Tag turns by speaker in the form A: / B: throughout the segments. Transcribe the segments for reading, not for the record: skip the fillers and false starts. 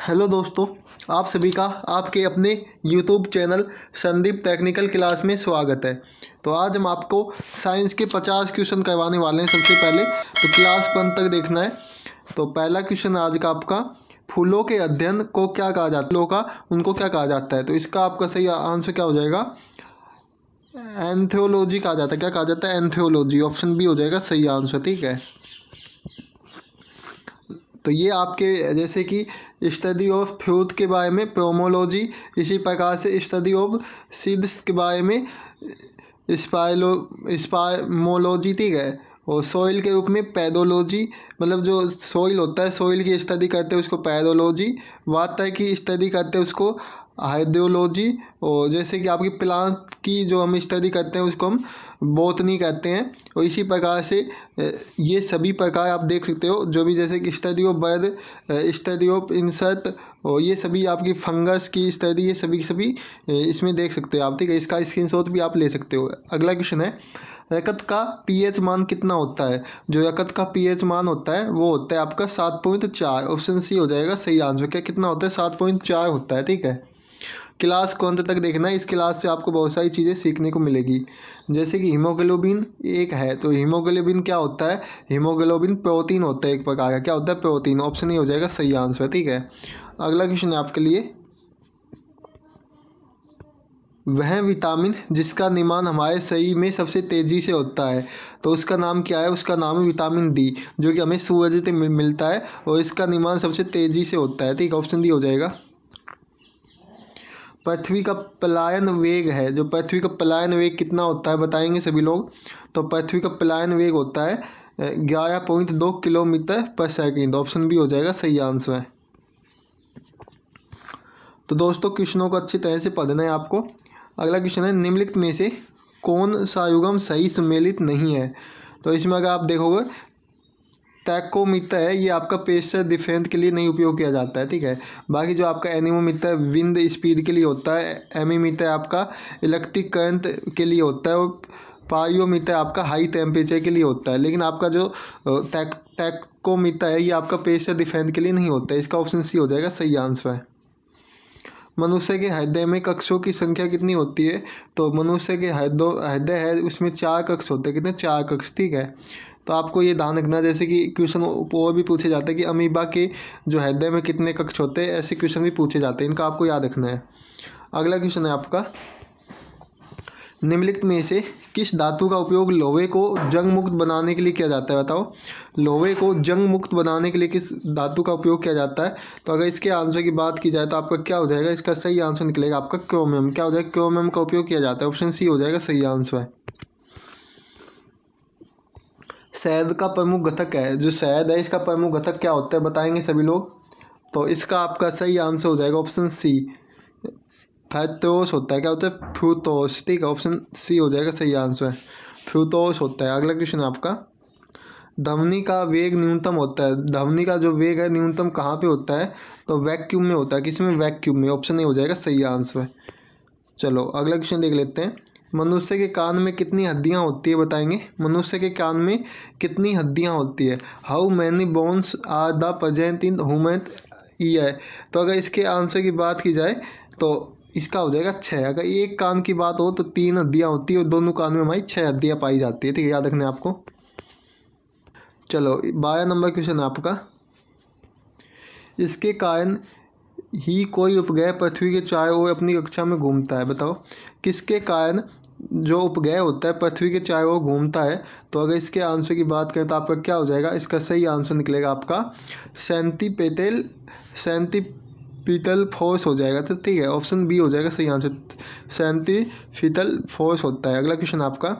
A: Hello दोस्तों, आप सभी का आपके अपने YouTube channel Sandeep technical class में स्वागत है। तो आज हम आपको साइंस के 50 क्वेश्चन करवाने वाले हैं। सबसे पहले तो क्लास 1 तक देखना है। तो पहला क्वेश्चन आज का आपका, फूलों के अध्ययन को क्या कहा जाता है, फूलों का उनको क्या कहा जाता है। तो इसका आपका सही आंसर क्या हो जाएगा, एंथ्रोलॉजी कहा जाता है। क्या कहा जाता है, एंथ्रोलॉजी। ऑप्शन बी हो जाएगा सही आंसर। ठीक है, तो ये आपके जैसे कि स्टडी ऑफ फ्रूट के बारे में पोमोलॉजी, इसी प्रकार से स्टडी ऑफ सीड्स के बारे में स्पाइमोलॉजी। ठीक है, और सॉइल के रूप में पैडोलॉजी, मतलब जो सॉइल होता है, सॉइल की स्टडी करते हैं उसको पैडोलॉजी, वाटर की स्टडी करते हैं उसको हाइड्रोलॉजी, और जैसे कि आपकी प्लांट की जो हम स्टडी करते हैं उसको हम बोटनी कहते हैं। और इसी प्रकार से ये सभी प्रकार आप देख सकते हो, जो भी जैसे कि study of bird, study of insect, और ये सभी आपकी फंगस की स्टडी, ये सभी की सभी इसमें देख सकते हो आप। ठीक है, इसका स्क्रीनशॉट भी आप ले सकते हो। अगला क्वेश्चन है, यकृत का पीएच मान कितना होता है। जो यकृत का पीएच मान होता है वो होता है आपका 7.4। ऑप्शन सी हो जाएगा सही आंसर। क्या कितना होता है, 7.4 होता है। ठीक है, क्लास को अंत तक देखना है। इस क्लास से आपको बहुत सारी चीज़ें सीखने को मिलेगी। जैसे कि हीमोग्लोबिन एक है, तो हीमोग्लोबिन क्या होता है, हीमोग्लोबिन प्रोटीन होता है एक प्रकार का। क्या होता है, प्रोटीन। ऑप्शन ही हो जाएगा सही आंसर। ठीक है, अगला क्वेश्चन है आपके लिए, वह विटामिन जिसका निर्माण हमारे शरीर में सबसे तेज़ी से होता है, तो उसका नाम क्या है। उसका नाम है विटामिन डी, जो कि हमें सूरज से मिलता है और इसका निर्माण सबसे तेज़ी से होता है। ठीक है, ऑप्शन डी हो जाएगा। पृथ्वी का पलायन वेग है, जो पृथ्वी का पलायन वेग कितना होता है बताएंगे सभी लोग। तो पृथ्वी का पलायन वेग होता है 11.2 किलोमीटर पर सेकेंड। ऑप्शन बी हो जाएगा सही आंसर है। तो दोस्तों क्वेश्चनों को अच्छी तरह से पढ़ना है आपको। अगला क्वेश्चन है, निम्नलिखित में से कौन सा युग्म सही सम्मिलित नहीं है। तो इसमें अगर आप देखोगे, टैकोमीटर है, ये आपका प्रेशर डिफरेंस के लिए नहीं उपयोग किया जाता है। ठीक है, बाकी जो आपका एनीमोमीटर विंड स्पीड के लिए होता है, एमीमीटर आपका इलेक्ट्रिक करंट के लिए होता है, और पायोमीटर आपका हाई टेम्परेचर के लिए होता है। लेकिन आपका जो टैकोमीटर है ये आपका प्रेशर डिफरेंस के लिए नहीं होता है। इसका ऑप्शन सी हो जाएगा सही आंसर है। मनुष्य के हृदय में कक्षों की संख्या कितनी होती है। तो मनुष्य के हृदय है उसमें 4 कक्ष होते हैं। कितने, 4 कक्ष। ठीक है, तो आपको ये ध्यान रखना, जैसे कि क्वेश्चन और भी पूछे जाते हैं कि अमीबा के जो हृदय में कितने कक्ष होते हैं, ऐसे क्वेश्चन भी पूछे जाते हैं, इनका आपको याद रखना है। अगला क्वेश्चन है आपका, निम्नलिखित में से किस धातु का उपयोग लोहे को जंग मुक्त बनाने के लिए किया जाता है। बताओ, लोहे को जंग मुक्त बनाने के लिए किस धातु का उपयोग किया जाता है। तो अगर इसके आंसर की बात की जाए तो आपका क्या हो जाएगा, इसका सही आंसर निकलेगा आपका क्रोमियम। क्या हो जाएगा, क्रोमियम का उपयोग किया जाता है। ऑप्शन सी हो जाएगा सही आंसर है। शहद का प्रमुख घटक है, जो शहद है इसका प्रमुख घटक क्या होता है बताएंगे सभी लोग। तो इसका आपका सही आंसर हो जाएगा ऑप्शन सी, फ्रूक्टोस होता है। क्या होता है, फ्रूक्टोस। ठीक है, ऑप्शन सी हो जाएगा सही आंसर है, फ्रूक्टोस होता है। अगला क्वेश्चन है आपका, ध्वनि का वेग न्यूनतम होता है। ध्वनि का जो वेग है न्यूनतम कहाँ पे होता है। तो वैक्यूम में होता है। किसमें, वैक्यूम में। ऑप्शन ए हो जाएगा सही आंसर है। चलो अगला क्वेश्चन देख लेते हैं, मनुष्य के कान में कितनी हड्डियाँ होती है बताएंगे। मनुष्य के कान में कितनी हड्डियाँ होती है। How many bones are the present in human ear. तो अगर इसके आंसर की बात की जाए तो इसका हो जाएगा 6। अगर एक कान की बात हो तो 3 हड्डियाँ होती है, और दोनों कान में हमारी 6 हड्डियाँ पाई जाती है। ठीक है, याद रखना है आपको। चलो 12 नंबर क्वेश्चन है आपका, इसके कारण ही कोई उपग्रह पृथ्वी के चारों ओर अपनी कक्षा में घूमता है। बताओ, किसके कारण जो उपग्रह होता है पृथ्वी के चारों ओर घूमता है। तो अगर इसके आंसर की बात करें तो आपका क्या हो जाएगा, इसका सही आंसर निकलेगा आपका सेंटीपिटल फोर्स हो जाएगा। तो ठीक है, ऑप्शन बी हो जाएगा सही आंसर, सेंटीपिटल फोर्स होता है। अगला क्वेश्चन आपका,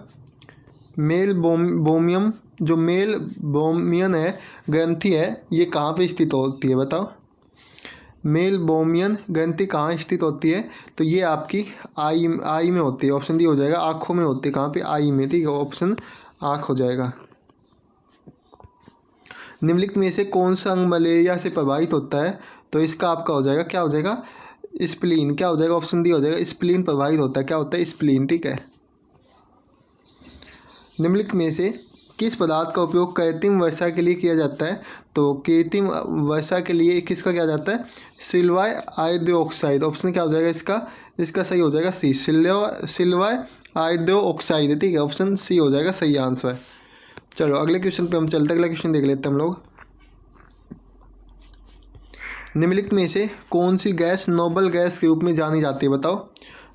A: मेल बोमियम, जो मेल बोमियन है ग्रंथि है, ये कहाँ पे स्थित होती है। बताओ, मेल बोमियन ग्रंथि कहाँ स्थित होती है। तो ये आपकी आई में होती है। ऑप्शन डी हो जाएगा, आँखों में होती है। कहाँ पे, आई में। ठीक है, ऑप्शन आँख हो जाएगा। निम्नलिखित में से कौन सा अंग मलेरिया से प्रभावित होता है। तो इसका आपका हो जाएगा, क्या हो जाएगा, स्प्लीन। क्या हो जाएगा, ऑप्शन डी हो जाएगा, स्प्लीन प्रभावित होता है। क्या होता है, स्प्लीन। ठीक है, निम्नलिखित में से किस पदार्थ का उपयोग कृत्रिम वर्षा के लिए किया जाता है? तो कृत्रिम वर्षा के लिए किसका किया जाता है? Silver hydroxide. ऑप्शन क्या हो जाएगा इसका? इसका सही हो जाएगा सी, सिल्वर हाइड्रोक्साइड है, ठीक है, ऑप्शन सी हो जाएगा सही आंसर। चलो अगले क्वेश्चन पे हम चलते हैं, अगला क्वेश्चन देख लेते हैं हम लोग। निम्नलिखित में से कौन सी गैस नोबल गैस के रूप में जानी जाती है? बताओ,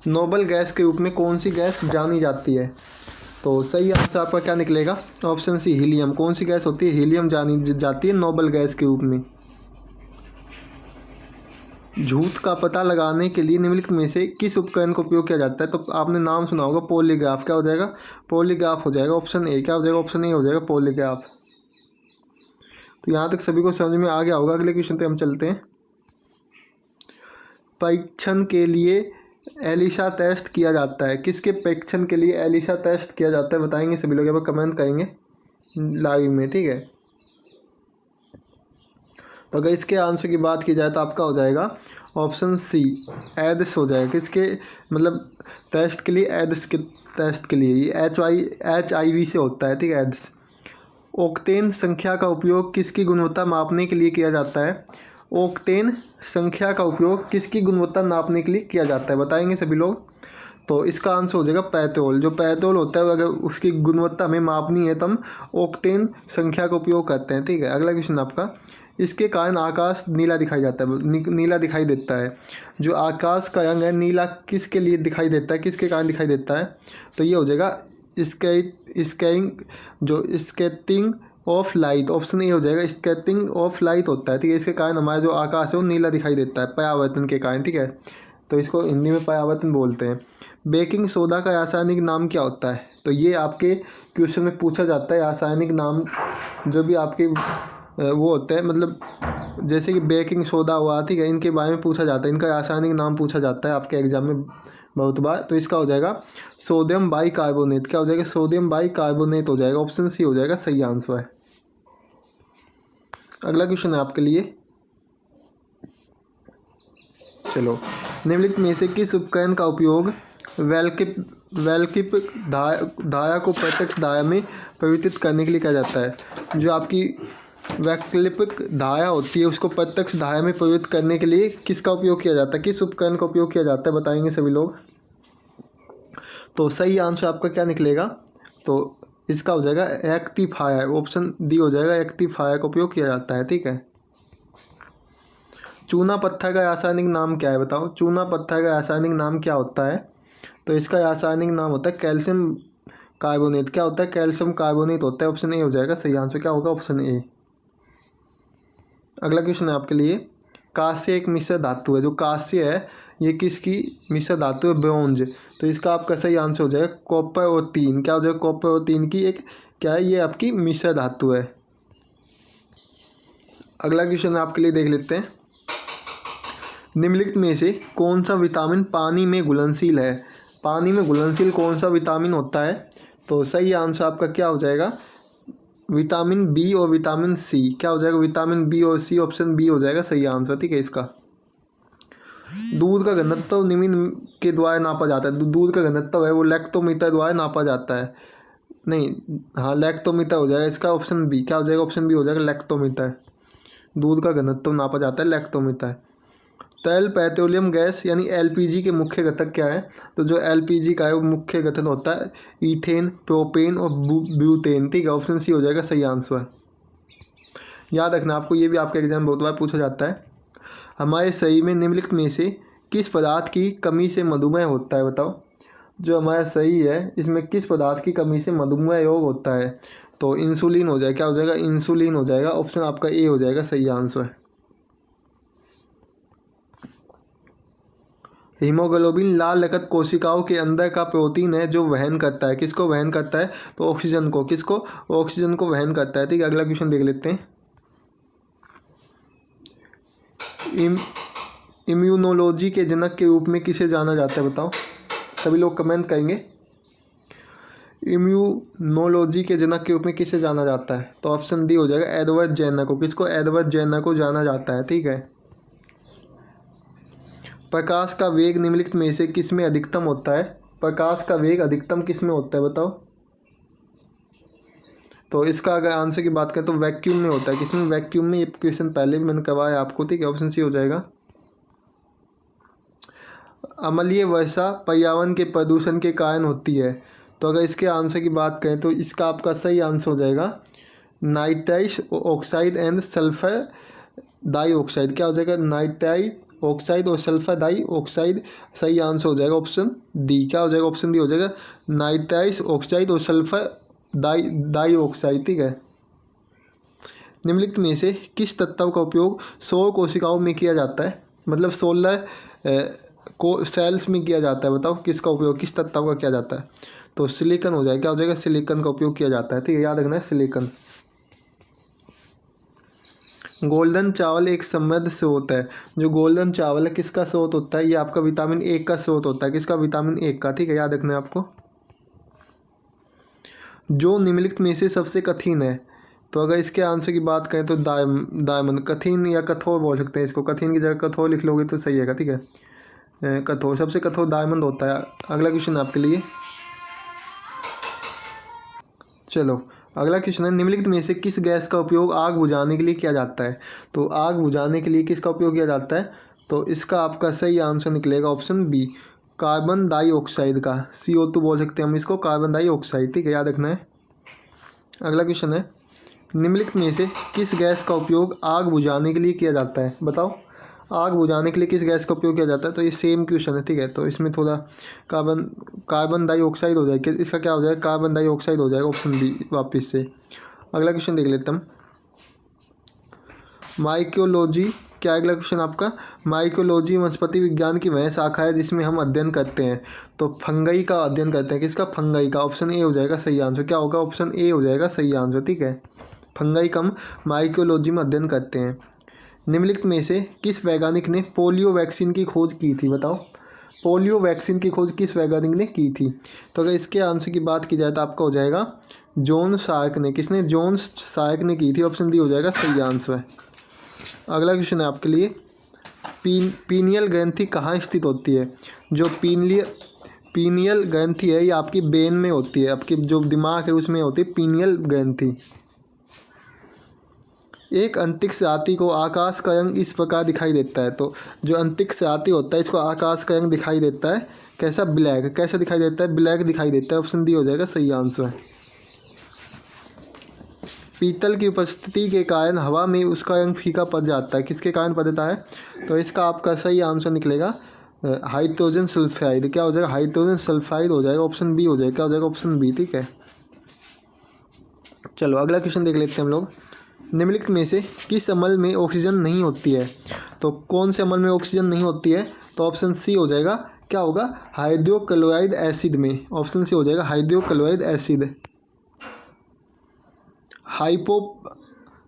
A: नोबल गैस के रूप में कौन सी गैस जानी जाती है? तो सही आंसर आपका क्या निकलेगा? Option C, helium. कौन सी गैस होती है? हीलियम जानी जाती है नोबल गैस के रूप में। झूठ का पता लगाने के लिए निम्नलिखित में से किस उपकरण का उपयोग किया जाता है? तो आपने नाम सुना होगा पॉलीग्राफ। क्या हो जाएगा? पॉलीग्राफ हो जाएगा ऑप्शन ए। क्या हो जाएगा? ऑप्शन ए हो जाएगा पॉलीग्राफ। तो यहाँ तक सभी को समझ में आ गया होगा। अगले क्वेश्चन पे हम चलते हैं। परीक्षण के लिए एलिसा टेस्ट किया जाता है। किसके परीक्षण के लिए एलिसा टेस्ट किया जाता है? बताएंगे सभी लोग, यहाँ पर कमेंट करेंगे लाइव में, ठीक है। तो अगर इसके आंसर की बात की जाए तो आपका हो जाएगा ऑप्शन सी, एड्स हो जाएगा। किसके मतलब टेस्ट के लिए? एड्स के टेस्ट के लिए। ये HIV से होता है, ठीक है, एड्स। ओक्टेन संख्या का उपयोग किसकी गुणवत्ता मापने के लिए किया जाता है? ओक्टेन संख्या का उपयोग किसकी गुणवत्ता नापने के लिए किया जाता है? बताएंगे सभी लोग। तो इसका आंसर हो जाएगा पेट्रोल। जो पेट्रोल होता है अगर उसकी गुणवत्ता हमें मापनी है तो हम ओक्टेन संख्या का उपयोग करते हैं, ठीक है। अगला क्वेश्चन आपका, इसके कारण आकाश नीला दिखाई जाता है, नीला दिखाई देता है। जो आकाश का रंग है नीला किसके लिए दिखाई देता है? किसके कारण दिखाई देता है? तो ये हो जाएगा scattering of light. Option A हो जाएगा, स्कैटिंग ऑफ लाइट होता है, ठीक है। इसके कारण हमारा जो आकाश है वो नीला दिखाई देता है, परावर्तन के कारण, ठीक है। तो इसको हिंदी में परावर्तन बोलते हैं। बेकिंग सोडा का रासायनिक नाम क्या होता है? तो ये आपके क्वेश्चन में पूछा जाता है। रासायनिक नाम जो भी आपके वो होते हैं, मतलब जैसे कि बेकिंग सोडा हुआ, ठीक है, इनके बारे में पूछा जाता है। इनका रासायनिक नाम पूछा जाता है आपके एग्जाम में बहुत बार। तो इसका हो जाएगा सोडियम बाइकार्बोनेट। क्या हो जाएगा? सोडियम बाइकार्बोनेट हो जाएगा। ऑप्शन सी हो जाएगा सही आंसर है। अगला क्वेश्चन है आपके लिए। चलो, निम्नलिखित में से किस उपकरण का उपयोग वैकल्पिक धारा को प्रत्यक्ष धारा में परिवर्तित करने के लिए किया जाता है? जो आपकी वैकल्पिक धारा होती है उसको प्रत्यक्ष धारा में परिवर्तित करने के लिए किसका उपयोग किया जाता है? किस उपकरण का उपयोग किया जाता है? बताएंगे सभी लोग। तो सही आंसर आपका क्या निकलेगा? तो इसका हो जाएगा रेक्टिफायर। ऑप्शन डी हो जाएगा, रेक्टिफायर का उपयोग किया जाता है, ठीक है। चूना पत्थर का रासायनिक नाम क्या है? बताओ, चूना पत्थर का रासायनिक नाम क्या होता है? तो इसका रासायनिक नाम होता है कैल्शियम कार्बोनेट। क्या होता है? कैल्शियम कार्बोनेट होता है। ऑप्शन ए हो जाएगा सही आंसर। क्या होगा? Option A. अगला क्वेश्चन है आपके लिए। कांस्य एक मिश्र धातु है। जो कांस्य है ये किसकी मिश्र धातु है? ब्रोंज। तो इसका आपका सही आंसर हो जाएगा कॉपर और तीन। क्या हो जाएगा? कॉपर और तीन की एक क्या है? ये आपकी मिश्र धातु है। अगला क्वेश्चन आपके लिए देख लेते हैं। निम्नलिखित में से कौन सा विटामिन पानी में घुलनशील है? पानी में घुलनशील कौन सा विटामिन होता है? तो सही आंसर आपका क्या हो जाएगा? विटामिन बी और विटामिन सी। क्या हो जाएगा? विटामिन बी और सी। ऑप्शन बी हो जाएगा सही आंसर, ठीक है इसका। दूध का घनत्व निम्न के द्वारा नापा जाता है। दूध का घनत्व है वो लैक्टोमीटर द्वारा नापा जाता है। नहीं, हाँ, लैक्टोमीटर हो जाएगा इसका। Option B. क्या हो जाएगा? ऑप्शन बी हो जाएगा लैक्टोमीटर। दूध का घनत्व नापा जाता है लैक्टोमीटर। तरल पेट्रोलियम गैस यानी LPG के मुख्य घटक क्या है? तो जो LPG का है वो मुख्य घटक होता है ईथेन, प्रोपेन और ब्यूटेन, ठीक है। ऑप्शन सी हो जाएगा सही आंसर। याद रखना आपको, ये भी आपके एग्जाम में बहुत बार पूछा जाता है। हमारे शरीर में निम्नलिखित में से किस पदार्थ की कमी से मधुमेह होता है? बताओ, जो हमारा शरीर है इसमें किस पदार्थ की कमी से मधुमेह रोग होता है? तो इंसुलिन हो जाएगा। क्या हो जाएगा? इंसुलिन हो जाएगा। ऑप्शन आपका ए हो जाएगा सही आंसर। हीमोग्लोबिन लाल रक्त कोशिकाओं के अंदर का प्रोटीन है जो वहन करता है। किसको वहन करता है? तो ऑक्सीजन को। किसको? ऑक्सीजन को वहन करता है, ठीक है। अगला क्वेश्चन देख लेते हैं। इम्यूनोलॉजी के जनक के रूप में किसे जाना जाता है? बताओ, सभी लोग कमेंट करेंगे। इम्यूनोलॉजी के जनक के रूप में किसे जाना जाता है? तो ऑप्शन डी हो जाएगा एडवर्ड जेनर को। किसको? एडवर्ड जेनर को जाना जाता है, ठीक है। प्रकाश का वेग निम्नलिखित में से किस में अधिकतम होता है? प्रकाश का वेग अधिकतम किस में होता है? बताओ। तो इसका अगर आंसर की बात करें तो वैक्यूम में होता है। किसमें? वैक्यूम में। ये क्वेश्चन पहले भी मैंने करवाया आपको, ठीक है। ऑप्शन सी हो जाएगा। अम्लीय वर्षा पर्यावरण के प्रदूषण के कारण होती है। तो अगर इसके आंसर की बात करें तो इसका आपका सही आंसर हो जाएगा nitrous oxide and sulphur dioxide. क्या हो जाएगा? नाइट्राइट ऑक्साइड और सल्फर डाइऑक्साइड। सही आंसर हो जाएगा ऑप्शन डी। क्या हो जाएगा? ऑप्शन डी हो जाएगा, नाइट्रस ऑक्साइड और सल्फर डाइऑक्साइड, ठीक है। निम्नलिखित में से किस तत्व का उपयोग सौर कोशिकाओं में किया जाता है? मतलब सोलर को सेल्स में किया जाता है। बताओ किसका उपयोग, किस तत्व का किया जाता है? तो सिलिकॉन हो जाएगा। क्या हो जाएगा? सिलिकॉन का उपयोग किया जाता है, ठीक है। याद रखना है सिलिकॉन। गोल्डन चावल एक समृद्ध स्रोत है। जो गोल्डन चावल है किसका स्रोत होता है? ये आपका विटामिन ए का स्रोत होता है। किसका? विटामिन ए का, ठीक है। याद रखना है आपको। जो निम्नलिखित में से सबसे कठिन है। तो अगर इसके आंसर की बात करें तो डायमंड। कठिन या कठोर बोल सकते हैं इसको। कठिन की जगह कठोर लिख लोगे तो सही है, ठीक है। कठोर, सबसे कठोर डायमंड होता है। अगला क्वेश्चन आपके लिए। चलो अगला क्वेश्चन है, निम्नलिखित में से किस गैस का उपयोग आग बुझाने के लिए किया जाता है? तो आग बुझाने के लिए किसका उपयोग किया जाता है? तो इसका आपका सही आंसर निकलेगा ऑप्शन बी, कार्बन डाइऑक्साइड का। CO2 बोल सकते हैं हम इसको, कार्बन डाइऑक्साइड, ठीक है। याद रखना है। अगला क्वेश्चन है, निम्नलिखित में से किस गैस का उपयोग आग बुझाने के लिए किया जाता है? बताओ आग बुझाने के लिए किस गैस का उपयोग किया जाता है? तो ये सेम क्वेश्चन है, ठीक है। तो इसमें थोड़ा कार्बन डाइऑक्साइड हो जाएगा। इसका क्या हो जाएगा? कार्बन डाइऑक्साइड हो जाएगा, ऑप्शन बी वापस से। अगला क्वेश्चन देख लेते हम। माइकोलॉजी, क्या अगला क्वेश्चन आपका? माइकोलॉजी वनस्पति विज्ञान की वह शाखा है जिसमें हम अध्ययन करते हैं। तो फंगई का अध्ययन करते हैं। किसका? फंगई का। ऑप्शन ए हो जाएगा सही आंसर। क्या होगा? ऑप्शन ए हो जाएगा सही आंसर, ठीक है। फंगई का हम माइकोलॉजी में अध्ययन करते हैं। निम्नलिखित में से किस वैज्ञानिक ने पोलियो वैक्सीन की खोज की थी? बताओ पोलियो वैक्सीन की खोज किस वैज्ञानिक ने की थी? तो अगर इसके आंसर की बात की जाए तो आपका हो जाएगा जॉन सार्क ने। किसने? जॉन सार्क ने की थी। ऑप्शन डी हो जाएगा सही आंसर। अगला क्वेश्चन है आपके लिए, पीनियल ग्रंथि कहाँ स्थित होती है? जो पीनियल ग्रंथि है ये आपकी ब्रेन में होती है। आपकी जो दिमाग है उसमें होती है पीनियल ग्रंथि। एक अंतरिक्ष यात्री को आकाश का रंग इस प्रकार दिखाई देता है। तो जो अंतरिक्ष यात्री होता है इसको आकाश का रंग दिखाई देता है कैसा? ब्लैक। कैसा दिखाई देता है? ब्लैक दिखाई देता है। ऑप्शन डी हो जाएगा सही आंसर। पीतल की उपस्थिति के कारण हवा में उसका रंग फीका पड़ जाता है। किसके कारण पड़ता है? तो इसका आपका सही आंसर निकलेगा हाइड्रोजन सल्फाइड। क्या हो जाएगा? हाइड्रोजन सल्फाइड हो जाएगा। ऑप्शन बी हो जाएगा। क्या हो जाएगा? ऑप्शन बी, ठीक है। चलो अगला क्वेश्चन देख लेते हैं हम लोग। निम्नलिखित में से किस अम्ल में ऑक्सीजन नहीं होती है? तो कौन से अम्ल में ऑक्सीजन नहीं होती है? तो ऑप्शन सी हो जाएगा। क्या होगा? हाइड्रोक्लोराइड एसिड में। ऑप्शन सी हो जाएगा हाइड्रोक्लोराइड एसिड।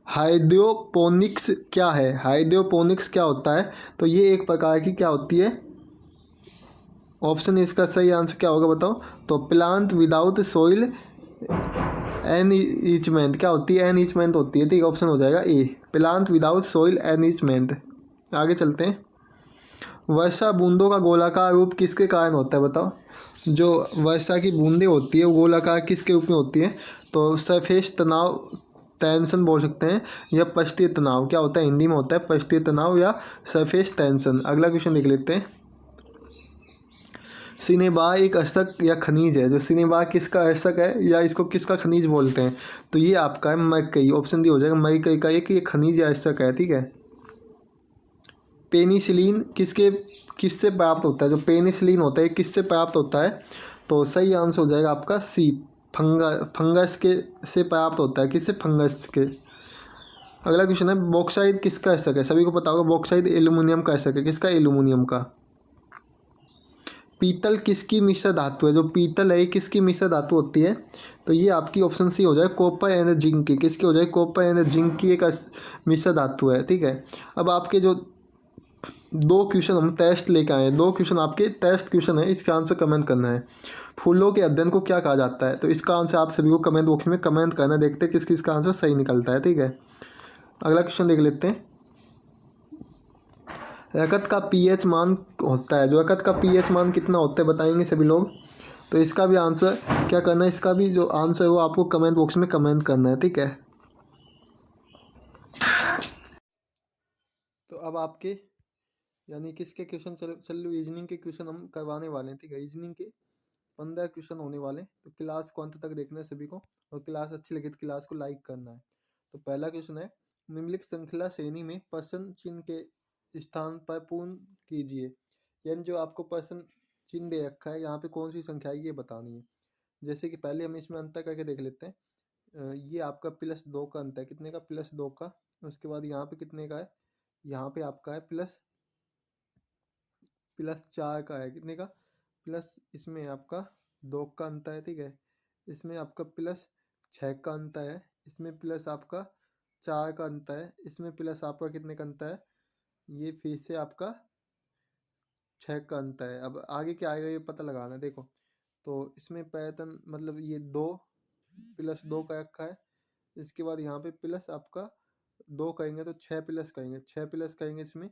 A: हाइड्रोपोनिक्स क्या है? हाइड्रोपोनिक्स क्या होता है? तो ये एक प्रकार की क्या होती है? ऑप्शन इसका सही आंसर क्या होगा बताओ? तो प्लांट विदाउट सॉइल एनरिचमेंट। क्या होती है? एनरिचमेंट होती है, ठीक है। ऑप्शन हो जाएगा ए, प्लांट विदाउट सॉइल एनरिचमेंट। आगे चलते हैं। वर्षा बूंदों का गोलाकार रूप किसके कारण होता है? बताओ जो वर्षा की बूंदें होती है वो गोलाकार किसके रूप में होती है? तो सरफेस तनाव, टेंशन बोल सकते हैं, या पृष्ठीय तनाव। क्या होता है? हिंदी में होता है पृष्ठीय तनाव या सरफेस टेंशन। अगला क्वेश्चन देख लेते हैं। सिनेबार एक अशक या खनिज है। जो सिनेबार किसका अशक है या इसको किसका खनिज बोलते हैं? तो ये आपका है मरकरी। ऑप्शन डी हो जाएगा मरकरी का एक ये खनिज या अशक है, ठीक है। पेनिसिलिन किससे प्राप्त होता है? जो पेनिसिलिन होता है किससे प्राप्त होता है? तो सही आंसर हो जाएगा आपका सी, फंगस के से प्राप्त होता है। किससे? फंगस के। अगला क्वेश्चन है, बॉक्साइट किसका अशक है? सभी को पता होगा बॉक्साइट एल्यूमिनियम का अशक है। किसका? एल्यूमिनियम का। पीतल किसकी मिश्र धातु है? जो पीतल है ये किसकी मिश्र धातु होती है? तो ये आपकी ऑप्शन सी हो जाए कॉपर एंड जिंक की। किसकी हो जाए? कॉपर एंड जिंक की एक मिश्र धातु है, ठीक है। अब आपके जो दो क्वेश्चन हम टेस्ट लेकर आए हैं, दो क्वेश्चन आपके टेस्ट क्वेश्चन है, इसका आंसर कमेंट करना है। फूलों के अध्ययन को क्या कहा जाता है? तो इसका आंसर आप सभी को कमेंट बॉक्स में कमेंट करना, देखते हैं किस किस का आंसर सही निकलता है, ठीक है। अगला क्वेश्चन देख लेते हैं। रकत का पीएच मान होता है। जो रकत का पीएच मान कितना होता है बताएंगे सभी लोग? तो इसका भी आंसर क्या करना है, इसका भी जो आंसर है वो आपको कमेंट बॉक्स में कमेंट करना है, ठीक है। तो अब आपके यानी किसके क्वेश्चन चल रीजनिंग के क्वेश्चन हम करवाने वाले हैं, ठीक है। रीजनिंग के 15 क्वेश्चन होने वाले हैं, तो क्लास को अंत तक देखना है सभी को, और क्लास अच्छी लगी तो क्लास को लाइक करना है। तो पहला क्वेश्चन है, निम्नलिखित श्रृंखला श्रेणी में प्रश्न चिन्ह के स्थान पर पूर्ण कीजिए। यानी जो आपको प्रश्न चिन्ह दे रखा है यहाँ पे कौन सी संख्या है ये बतानी है। जैसे कि पहले हम इसमें अंतर करके देख लेते हैं। ये आपका +2 का अंतर है, कितने का, +2 का। उसके बाद यहाँ पे कितने का है, यहाँ पे आपका है +4 का है, कितने का, प्लस इसमें आपका 2 का अंतर है, ठीक है। इसमें आपका +6 का अंतर है, इसमें प्लस आपका 4 का अंतर है, इसमें प्लस आपका कितने का अंतर है, ये फिर से आपका 6 का अंतर है। अब आगे क्या आएगा ये पता लगाना है, देखो। तो इसमें पैटर्न मतलब ये 2 +2 का रखा है। इसके बाद यहाँ पे प्लस आपका 2 करेंगे तो 6 प्लस करेंगे, 6 प्लस करेंगे इसमें,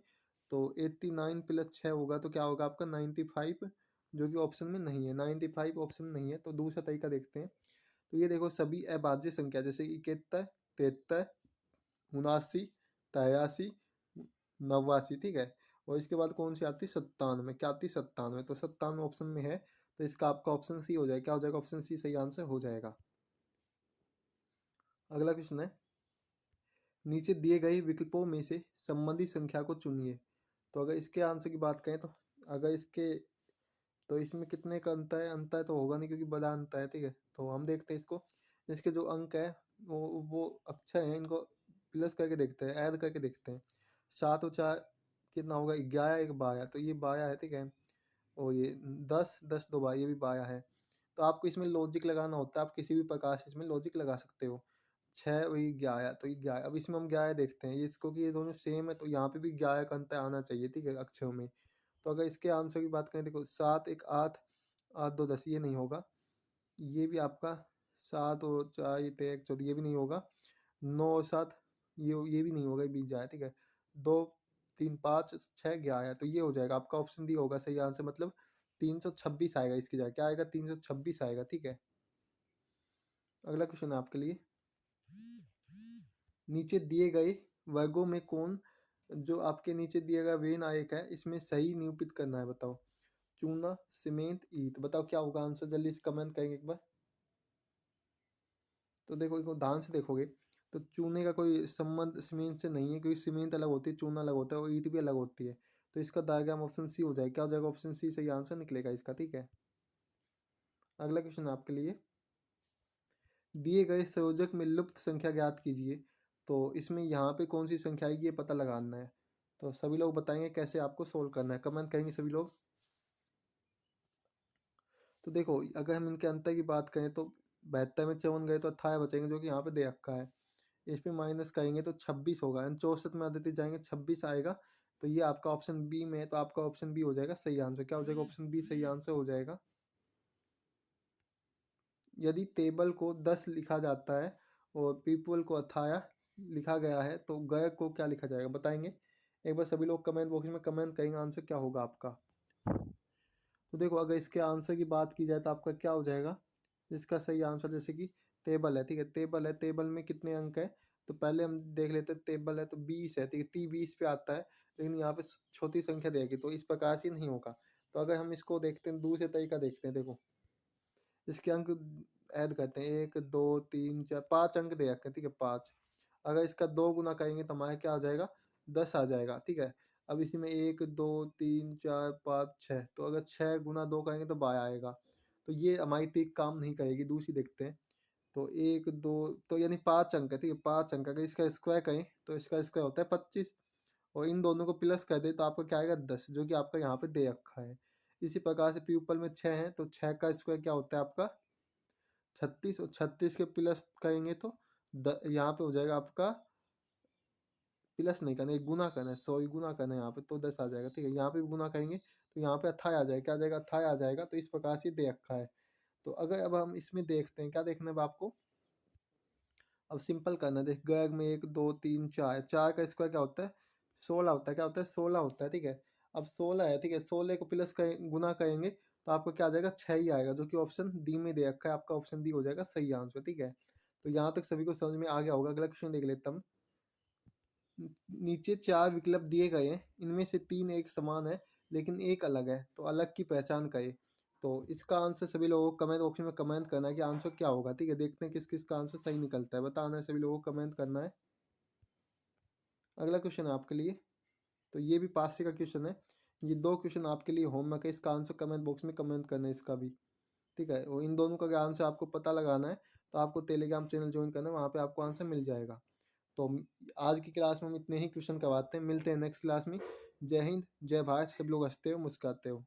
A: तो 89 + 6 होगा तो क्या होगा आपका 95, जो कि ऑप्शन में नहीं है। 95 ऑप्शन में नहीं है, तो दूसरा तरीका देखते हैं। तो ये देखो सभी अभाज्य संख्या जैसे 71, 73, 79, 83, 89, ठीक है। और इसके बाद कौन सी आती है, 97, क्या आती है, 97, तो 97 ऑप्शन में है, तो इसका आपका ऑप्शन सी हो जाएगा। क्या हो जाएगा, ऑप्शन सी सही आंसर हो जाएगा। अगला क्वेश्चन है, नीचे दिए गए विकल्पों में से संबंधित संख्या को चुनिए। तो अगर इसके आंसर की बात करें तो अगर इसके तो इसमें कितने का अंतर है, अंतर तो होगा नहीं क्योंकि बड़ा अंतर है, ठीक है। तो हम देखते हैं इसको, इसके जो अंक है वो अक्षर हैं, इनको प्लस करके देखते हैं, ऐड करके देखते हैं। 7 और 4 कितना होगा, 11, एक 12, तो ये 12 है, ठीक है। और ये 10, 10 दो 12, ये भी 12 है। तो आपको इसमें लॉजिक लगाना होता है, आप किसी भी प्रकार से इसमें लॉजिक लगा सकते हो। 6 वही 11, तो ये 11, अब इसमें हम 11 देखते हैं, ये इसको कि ये दोनों सेम है, तो यहाँ पे भी 11 का अंतर आना चाहिए, ठीक है, अक्षरों में। तो अगर इसके आंसर की बात करें, देखो 7 एक 8, 8 2 10, ये नहीं होगा। ये भी आपका 7 और 4 ये 13 14, ये भी नहीं होगा। 9 और 7 ये भी नहीं होगा, ये बीत जाए, ठीक है। 2 3 5 6 11, तो ये हो जाएगा आपका ऑप्शन डी होगा सही आंसर, मतलब 326 आएगा इसकी जगह, क्या आएगा, 326 आएगा, ठीक है। अगला क्वेश्चन है आपके लिए, नीचे दिए गए वर्गों में कौन, जो आपके नीचे दिया गया वे नायक है इसमें सही निरूपित करना है, बताओ। चूना, सीमेंट, ईंट, बताओ क्या होगा आंसर, जल्दी से कमेंट करेंगे एक बार। तो देखो इसको ध्यान से देखोगे तो चूने का कोई संबंध सीमेंट से नहीं है, क्योंकि सीमेंट अलग होती है, चूना अलग होता है, और ईंट भी अलग होती है। तो इसका डायग्राम ऑप्शन सी हो जाएगा, क्या हो जाएगा, ऑप्शन सी सही आंसर निकलेगा इसका, ठीक है। अगला क्वेश्चन आपके लिए, दिए गए संयोजक में लुप्त संख्या ज्ञात कीजिए। तो इसमें यहाँ पे कौन सी संख्या आएगी ये पता लगाना है। तो सभी लोग बताएंगे कैसे आपको सोल्व करना है, कमेंट करेंगे सभी लोग। तो देखो अगर हम इनके अंतर की बात करें तो 72 में 54 गए तो 18 बचेंगे, जो कि यहाँ पे दे रखा है। इस पे माइनस करेंगे तो 26 होगा, यानी 64 में आते जाएंगे 26 आएगा। तो ये आपका ऑप्शन बी में है, तो आपका ऑप्शन बी हो जाएगा सही आंसर, क्या हो जाएगा, ऑप्शन बी सही आंसर हो जाएगा। यदि टेबल को 10 लिखा जाता है और पीपल को 18 लिखा गया है तो गायक को क्या लिखा जाएगा, बताएंगे। एक बार सभी लोग कमेंट बॉक्स में कमेंट करेंगे आंसर क्या होगा आपका। तो देखो अगर इसके आंसर की बात की जाए तो आपका क्या हो जाएगा, इसका सही आंसर जैसे कि टेबल है, ठीक है, टेबल है, टेबल में कितने अंक है। तो पहले हम देख लेते हैं, टेबल है तो 20 है, ठीक है, 20 पे आता है, लेकिन यहाँ पे छोटी संख्या देगी तो इस प्रकार से नहीं होगा। तो अगर हम इसको देखते हैं दूसरे तरीका देखते हैं, देखो इसके अंक ऐड करते हैं, 1 2 3 4 5 अंक दे रखे हैं, ठीक है, 5। अगर इसका 2 गुना करेंगे तो हमारे क्या आ जाएगा, 10 आ जाएगा, ठीक है। अब इसी में 1 2 3 4 5 6, तो अगर 6 गुना 2 करेंगे तो 12 आएगा। तो ये हमारी तीक काम नहीं करेगी, दूसरी देखते हैं। तो 1 2, तो यानी 5 अंक है, ठीक है, 5 अंक, अगर इसका स्क्वायर करें तो इसका स्क्वायर होता है 25, और इन दोनों को प्लस कर दे तो आपका क्या आएगा, 10, जो कि आपका यहाँ पे दे रखा है। इसी प्रकार से पीपल में 6 है तो 6 का स्क्वायर क्या होता है आपका 36, और 36 के प्लस करेंगे तो यहाँ पे हो जाएगा आपका, प्लस नहीं करना है, गुना करना है, सॉरी गुना करना है यहाँ पे, तो 10 आ जाएगा, ठीक है। यहाँ पे भी गुना करेंगे तो यहाँ पे 28 आ जाएगा, क्या आ जाएगा, 28 आ जाएगा। तो इस प्रकार से दे रखा है। तो अगर अब हम इसमें देखते हैं, क्या देखना है अब आपको, अब सिंपल करना है, देख गैग में 1 2 3 4, 4 का स्क्वायर क्या होता है, 16 होता है, क्या होता है, 16 होता है, ठीक है। अब 16 है, ठीक है, 16 को प्लस करें गुना करेंगे तो आपका क्या आ जाएगा 6 ही आएगा, जो कि ऑप्शन डी में दे रखा है, आपका ऑप्शन डी हो जाएगा सही आंसर, ठीक है। तो यहाँ तक सभी को समझ में आ गया होगा। अगला क्वेश्चन देख लेता हूँ। नीचे 4 विकल्प दिए गए हैं, इनमें से 3 एक समान है लेकिन एक अलग है, तो अलग की पहचान करें। तो इसका आंसर सभी लोगों को कमेंट बॉक्स में कमेंट करना है कि आंसर क्या होगा, ठीक है। देखते हैं किस किस का आंसर सही निकलता है, बताना है सभी लोगों को, कमेंट करना है। अगला क्वेश्चन है आपके लिए, तो ये भी पास से का क्वेश्चन है। ये 2 क्वेश्चन आपके लिए होमवर्क है, इसका आंसर कमेंट बॉक्स में कमेंट करना है इसका भी, ठीक है। और इन दोनों का अगर आंसर आपको पता लगाना है तो आपको टेलीग्राम चैनल ज्वाइन करना है, वहाँ पे आपको आंसर मिल जाएगा। तो आज की क्लास में हम इतने ही क्वेश्चन करवाते हैं, मिलते हैं नेक्स्ट क्लास में। जय हिंद, जय भारत, सब लोग हंसते हो मुस्कुराते हो।